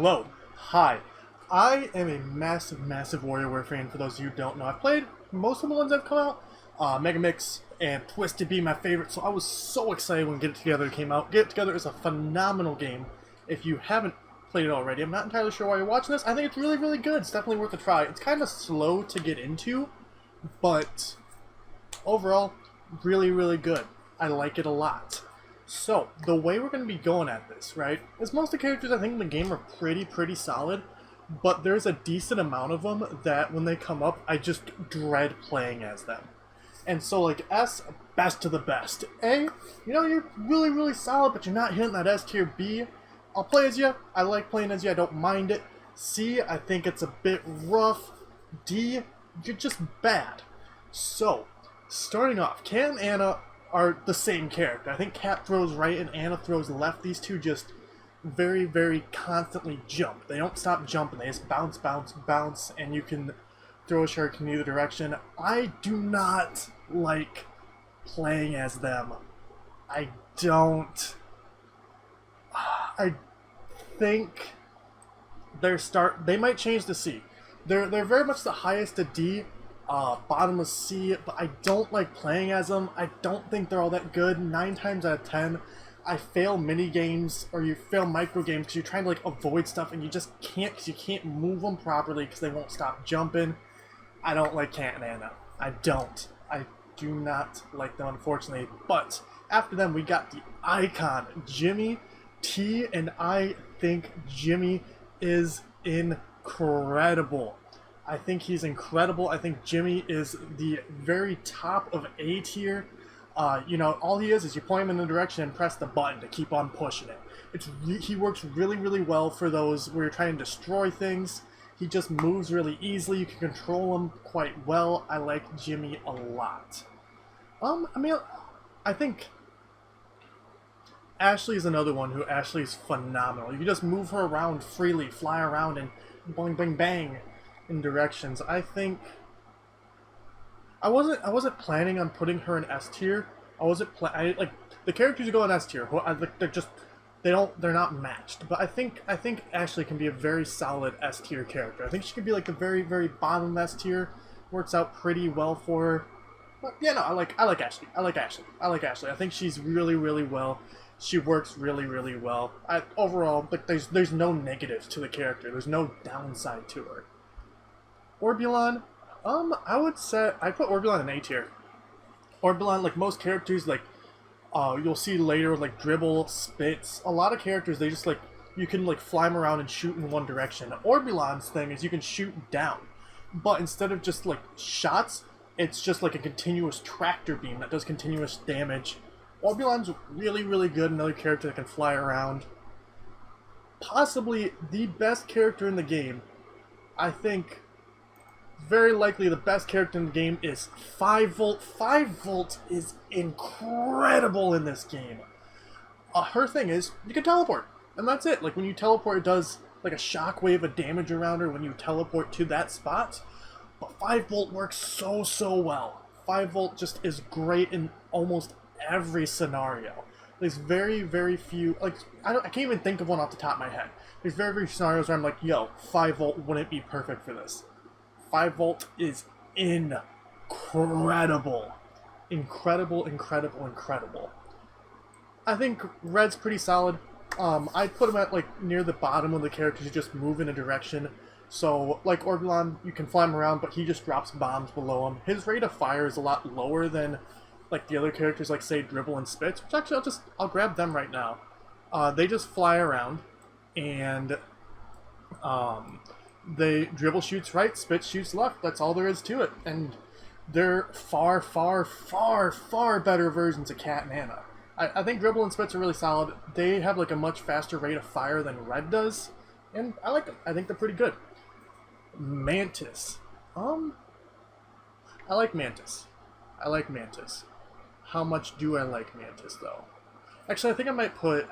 Hello. Hi. I am a massive, massive WarioWare fan, for those of you who don't know. I've played most of the ones that have come out. Mega Mix and Twisted being my favorite, so I was so excited when Get It Together came out. Get It Together is a phenomenal game. If you haven't played it already, I'm not entirely sure why you're watching this. I think it's really, really good. It's definitely worth a try. It's kind of slow to get into, but overall, really, really good. I like it a lot. So, the way we're going to be going at this, right, is most of the characters I think in the game are pretty solid, but there's a decent amount of them that when they come up, I just dread playing as them. And so, like, S, best to the best. A, you know, you're really, really solid, but you're not hitting that S tier. B, I'll play as you. I like playing as you. I don't mind it. C, I think it's a bit rough. D, you're just bad. So, starting off, Cat and Anna are the same character. I think Cat throws right and Anna throws left. These two just very, very constantly jump. They don't stop jumping. They just bounce, bounce, bounce, and you can throw a shark in either direction. I do not like playing as them. I don't. I think they might change to C. They're very much the highest to D. Bottom of C, but I don't like playing as them. I don't think they're all that good. 9 times out of 10, I fail mini games or you fail micro games because you're trying to like avoid stuff and you just can't because you can't move them properly because they won't stop jumping. I don't like Cat and Anna. I don't. I do not like them, unfortunately. But after them, we got the icon Jimmy T, and I think Jimmy is incredible. I think he's incredible. I think Jimmy is the very top of A tier. You know, all he is you point him in the direction and press the button to keep on pushing it. He works really, really well for those where you're trying to destroy things. He just moves really easily. You can control him quite well. I like Jimmy a lot. I think Ashley is another one who Ashley's phenomenal. You can just move her around freely, fly around, and bang, bang, bang in directions. I think I wasn't planning on putting her in S tier. Like the characters who go in S tier. They're not matched. But I think Ashley can be a very solid S tier character. I think she could be like the very, very bottom S tier. Works out pretty well for her. But yeah, no, I like Ashley. I like Ashley. I think she's really, really well. She works really, really well. Overall, like there's no negatives to the character. There's no downside to her. Orbeolan, I would say I put Orbeolan in A tier. Orbeolan, like most characters, like you'll see later, like dribble, spits. A lot of characters, they just like you can like fly them around and shoot in one direction. Orbeolan's thing is you can shoot down, but instead of just like shots, it's just like a continuous tractor beam that does continuous damage. Orbeolan's really, really good. Another character that can fly around. Possibly the best character in the game. I think very likely the best character in the game is 5-Volt. 5-Volt is incredible in this game. Her thing is, you can teleport. And that's it. Like, when you teleport, it does like a shockwave of damage around her when you teleport to that spot. But 5-Volt works so well. 5-Volt just is great in almost every scenario. There's very, very few, like, I can't even think of one off the top of my head. There's very, very few scenarios where I'm like, yo, 5-Volt wouldn't be perfect for this. 5-Volt is incredible. Incredible. I think Red's pretty solid. I'd put him at, like, near the bottom of the characters who just move in a direction. So, like Orbeolan, you can fly him around, but he just drops bombs below him. His rate of fire is a lot lower than like the other characters, like say Dribble and Spits, which actually I'll grab them right now. They just fly around, and they Dribble shoots right, Spits shoots left. That's all there is to it, and they're far better versions of Cat and Anna. I think Dribble and Spits are really solid. They have like a much faster rate of fire than Red does, and I like them. I think they're pretty good. Mantis, I like Mantis. How much do I like Mantis, though? Actually, I think I might put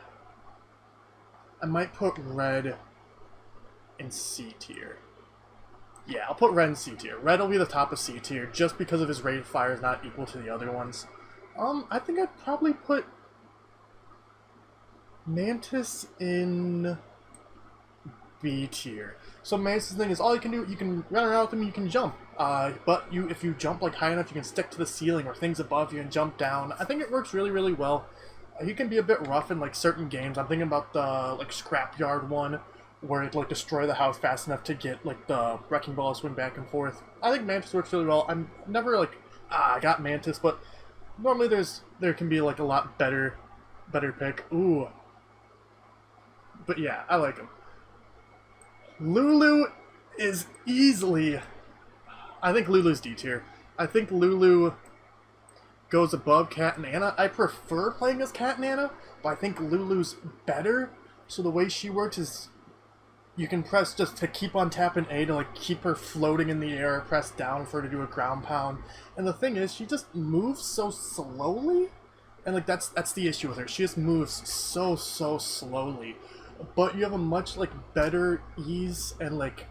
Red in C tier. Yeah, I'll put Red in C tier. Red will be the top of C tier, just because of his rate of fire is not equal to the other ones. I think I'd probably put Mantis in B tier. So Mantis' thing is all you can do, you can run around with him, you can jump. But if you jump like high enough, you can stick to the ceiling or things above you and jump down. I think it works really, really well. He can be a bit rough in like certain games. I'm thinking about the like Scrapyard one, where it like destroy the house fast enough to get like the wrecking ball to swing back and forth. I think Mantis works really well. I'm never like I got Mantis, but normally there can be like a lot better pick. Ooh. But yeah, I like him. Lulu is easily... I think Lulu's D tier. I think Lulu goes above Cat and Anna. I prefer playing as Cat and Anna, but I think Lulu's better. So the way she works is you can press just to keep on tapping A to like keep her floating in the air, press down for her to do a ground pound. And the thing is, she just moves so slowly. And like that's the issue with her. She just moves so slowly. But you have a much like better ease and like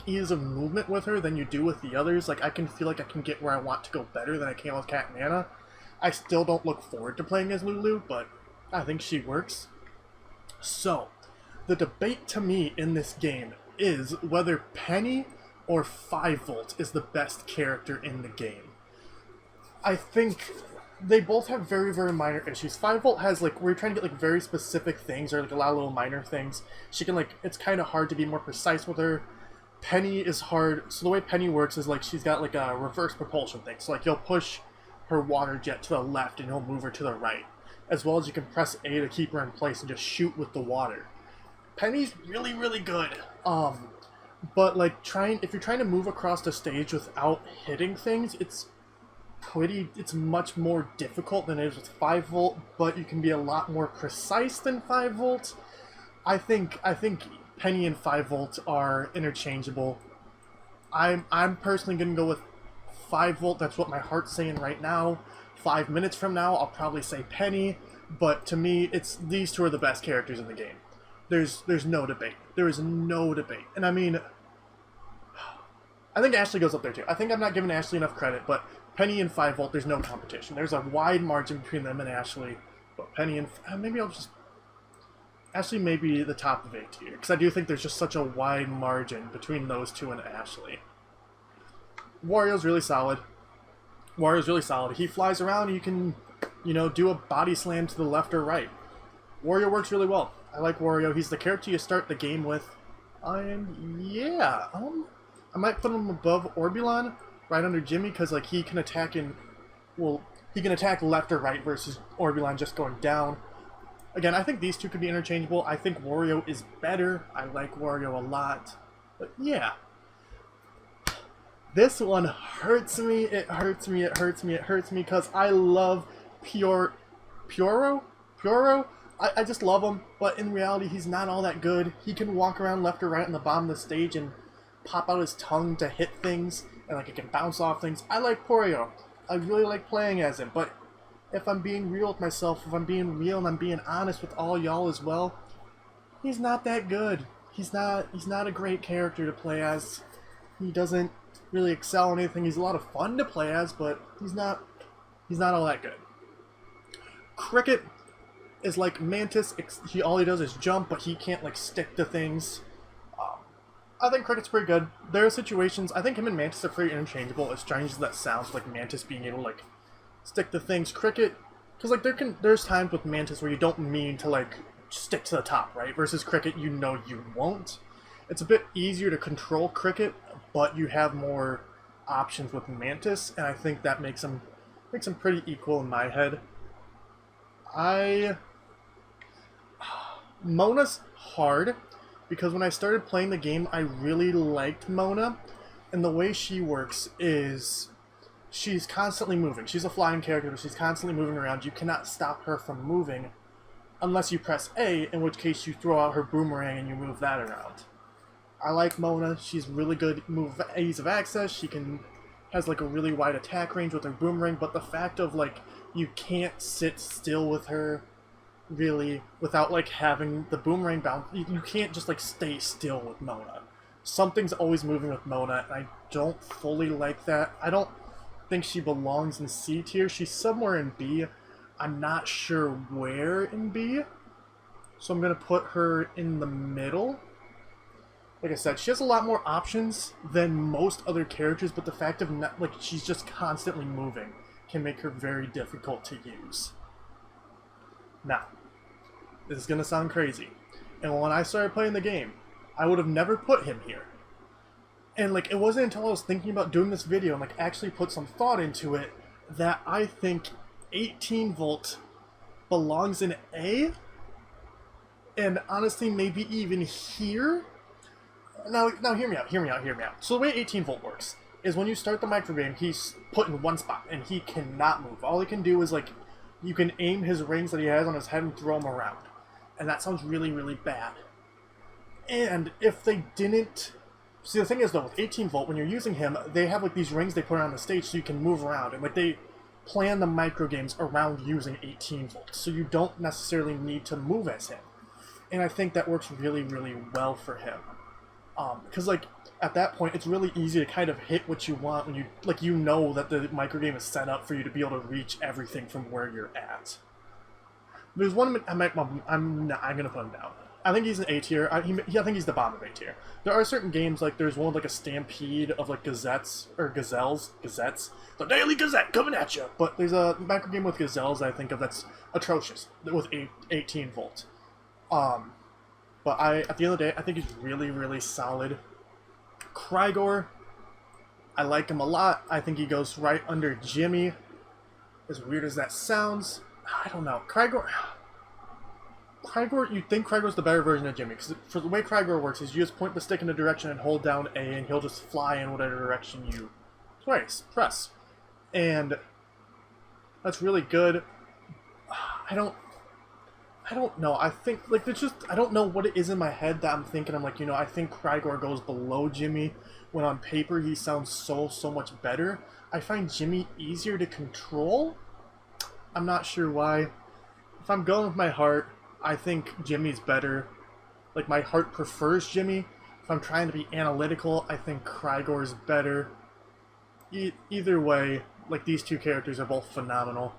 ease of movement with her than you do with the others. Like I can feel like I can get where I want to go better than I can with Cat and Anna. I still don't look forward to playing as Lulu, but I think she works. So, the debate to me in this game is whether Penny or 5V is the best character in the game. I think they both have very, very minor issues. 5V has, like, we're trying to get, like, very specific things, or, like, a lot of little minor things. She can, like, it's kind of hard to be more precise with her. Penny is hard, so the way Penny works is, like, she's got, like, a reverse propulsion thing. So, like, you'll push her water jet to the left, and you'll move her to the right. As well as you can press A to keep her in place and just shoot with the water. Penny's really, really good. But, like, if you're trying to move across the stage without hitting things, it's much more difficult than it is with 5V, but you can be a lot more precise than 5V. I think Penny and 5V are interchangeable. I'm personally gonna go with 5V. That's what my heart's saying right now. 5 minutes from now, I'll probably say Penny, but to me, these two are the best characters in the game. There's no debate. There is no debate. And I mean, I think Ashley goes up there too. I think I'm not giving Ashley enough credit, but Penny and 5V, there's no competition. There's a wide margin between them and Ashley, but Penny and... maybe I'll just... Ashley may be the top of A tier, because I do think there's just such a wide margin between those two and Ashley. Wario's really solid. He flies around and you can, do a body slam to the left or right. Wario works really well. I like Wario. He's the character you start the game with. And yeah, I might put him above Orbeolan, right under Jimmy, because like he can attack he can attack left or right versus Orbeolan just going down. Again, I think these two could be interchangeable. I think Wario is better. I like Wario a lot. But yeah. This one hurts me. It hurts me because I love Puro. I just love him, but in reality, he's not all that good. He can walk around left or right on the bottom of the stage and pop out his tongue to hit things, and like it can bounce off things. I like Wario. I really like playing as him, but if I'm being real with myself, if I'm being real and I'm being honest with all y'all as well, he's not that good. He's not a great character to play as. He doesn't really excel in anything. He's a lot of fun to play as, but he's not all that good. Cricket is like Mantis. All he does is jump, but he can't like stick to things. I think Cricket's pretty good. There are situations, I think him and Mantis are pretty interchangeable, as strange as that sounds, like Mantis being able to like stick to things. Cricket, because like there's times with Mantis where you don't mean to like stick to the top, right? Versus Cricket, you won't. It's a bit easier to control Cricket, but you have more options with Mantis, and I think that makes them pretty equal in my head. Moana's hard, because when I started playing the game, I really liked Moana, and the way she works is she's constantly moving. She's a flying character, but she's constantly moving around. You cannot stop her from moving unless you press A, in which case you throw out her boomerang and you move that around. I like Moana. She's really good ease of access. She has like a really wide attack range with her boomerang, but the fact of like you can't sit still with her really without like having the boomerang bounce. You can't just like stay still with Moana. Something's always moving with Moana, and I don't fully like that. I don't think she belongs in C tier. She's somewhere in B. I'm not sure where in B. So I'm going to put her in the middle. like I said, she has a lot more options than most other characters, but the fact of not, like, she's just constantly moving can make her very difficult to use. Now, this is gonna sound crazy, and when I started playing the game, I would have never put him here. And like, it wasn't until I was thinking about doing this video and like actually put some thought into it that I think 18 volt belongs in A, and honestly maybe even here. Now hear me out. So the way 18 volt works is when you start the micro game, he's put in one spot and he cannot move. All he can do is like, you can aim his rings that he has on his head and throw them around. And that sounds really, really bad. And if they didn't... See, the thing is though, with 18 volt, when you're using him, they have like these rings they put around the stage so you can move around. And like they plan the micro games around using 18 volt. So you don't necessarily need to move as him. And I think that works really, really well for him. Because like at that point it's really easy to kind of hit what you want when you like, you know that the micro game is set up for you to be able to reach everything from where you're at. There's one I'm gonna put him down. I think he's an A tier. I think he's the bottom of A tier. There are certain games, like there's one with like a stampede of like gazettes. The Daily Gazette coming at you. But there's a micro game with gazelles I think of that's atrocious with 18 volt. But at the end of the day, I think he's really, really solid. Krygor, I like him a lot. I think he goes right under Jimmy. As weird as that sounds, I don't know. Krygor, you'd think Krygor's the better version of Jimmy, because for the way Krygor works is you just point the stick in a direction and hold down A, and he'll just fly in whatever direction you press. And that's really good. I don't know. I think, like, there's just, I don't know what it is in my head that I'm thinking. I'm like, you know, I think Krygor goes below Jimmy, when on paper he sounds so much better. I find Jimmy easier to control. I'm not sure why. If I'm going with my heart, I think Jimmy's better. Like, my heart prefers Jimmy. If I'm trying to be analytical, I think Krygor's better. Either way, like, these two characters are both phenomenal.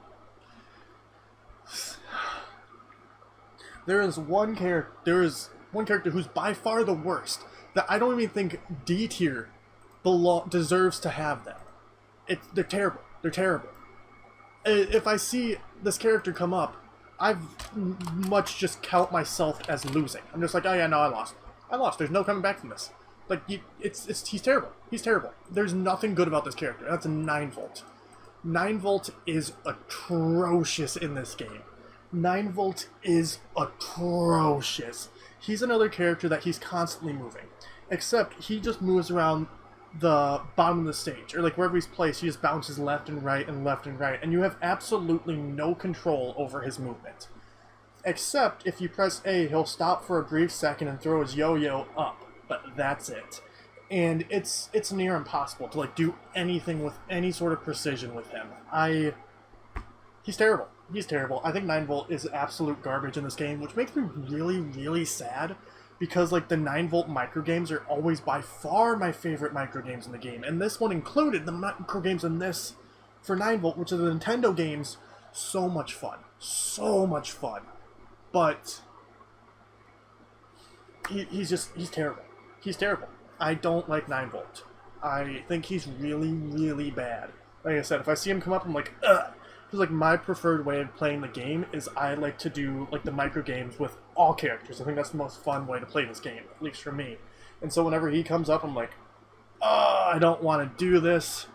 There is one character who's by far the worst, that I don't even think D tier deserves to have them. They're terrible. They're terrible. If I see this character come up, I've much just count myself as losing. I'm just like, oh yeah, no, I lost. There's no coming back from this. Like, he's terrible. He's terrible. There's nothing good about this character. That's a 9 volt. 9 volt is atrocious in this game. 9 volt is atrocious. He's another character that he's constantly moving. Except he just moves around the bottom of the stage, or like wherever he's placed, he just bounces left and right and left and right, and you have absolutely no control over his movement. Except if you press A, he'll stop for a brief second and throw his yo-yo up, but that's it. And it's near impossible to like do anything with any sort of precision with him. He's terrible. He's terrible. I think 9 volt is absolute garbage in this game, which makes me really, really sad, because like the 9 volt micro games are always by far my favorite micro games in the game, and this one included. The micro games in this for 9 volt, which are the Nintendo games, so much fun. But he's terrible. He's terrible. I don't like 9 volt. I think he's really, really bad. Like I said, if I see him come up, I'm like, ugh. Because like my preferred way of playing the game is I like to do like the micro games with all characters. I think that's the most fun way to play this game, at least for me. And so whenever he comes up, I'm like, oh, I don't want to do this.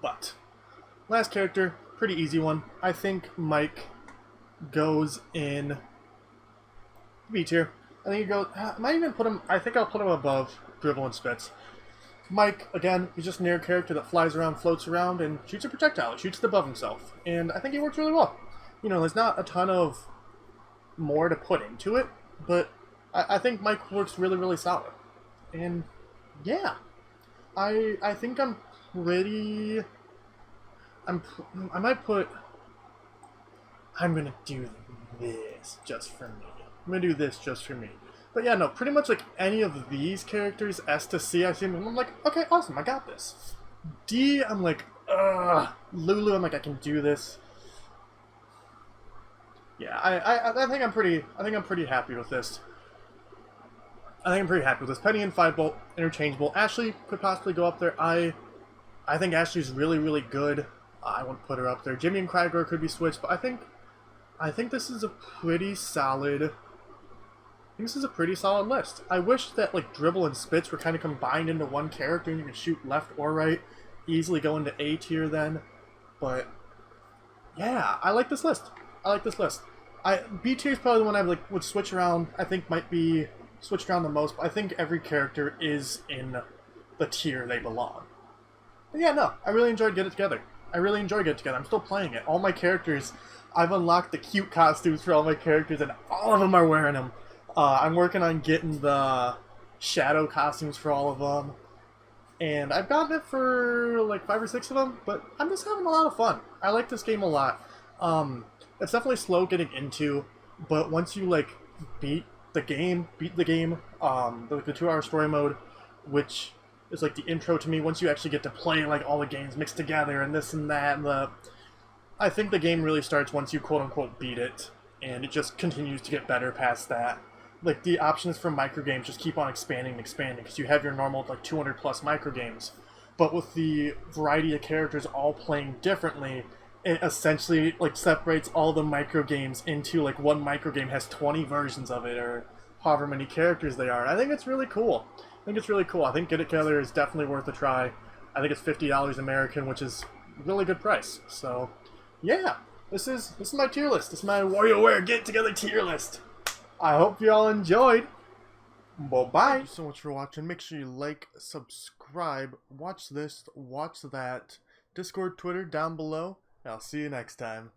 But last character, pretty easy one. I think Mike goes in B tier. I think he goes. I might even put him. I think I'll put him above Dribble and Spitz. Mike, again, he's just a near character that flies around, floats around, and shoots a projectile. Shoots it above himself. And I think he works really well. You know, there's not a ton of more to put into it, but I think Mike works really, really solid. And, yeah. I think I'm pretty... I might put... I'm gonna do this just for me. I'm gonna do this just for me. But yeah, no, pretty much like any of these characters, S to C, I see them, and I'm like, okay, awesome, I got this. D, I'm like, ugh. Lulu, I'm like, I can do this. Yeah, I think I'm pretty happy with this. I think I'm pretty happy with this. Penny and Firebolt, interchangeable. Ashley could possibly go up there. I think Ashley's really, really good. I wouldn't put her up there. Jimmy and Crygor could be switched, but I think this is a pretty solid. I think this is a pretty solid list. I wish that like Dribble and Spitz were kind of combined into one character and you could shoot left or right, easily go into A tier then. But yeah, I like this list. I like this list. B tier is probably the one I like would switch around. I think might be switched around the most. But I think every character is in the tier they belong. But yeah, no, I really enjoyed Get It Together. I really enjoy Get It Together. I'm still playing it. All my characters, I've unlocked the cute costumes for all my characters, and all of them are wearing them. I'm working on getting the shadow costumes for all of them. And I've gotten it for like 5 or 6 of them, but I'm just having a lot of fun. I like this game a lot. It's definitely slow getting into, but once you like beat the game, the 2-hour story mode, which is like the intro to me, once you actually get to play like all the games mixed together and this and that, and I think the game really starts once you quote-unquote beat it, and it just continues to get better past that. Like, the options for microgames just keep on expanding and expanding, because you have your normal, like, 200 plus microgames. But with the variety of characters all playing differently, it essentially, like, separates all the microgames into, like, one microgame has 20 versions of it, or however many characters they are. I think it's really cool. I think Get It Together is definitely worth a try. I think it's $50 American, which is a really good price. So, yeah, this is my tier list. This is my WarioWare Get It Together tier list. I hope you all enjoyed. Bye-bye. Thank you so much for watching. Make sure you like, subscribe, watch this, watch that. Discord, Twitter, down below. I'll see you next time.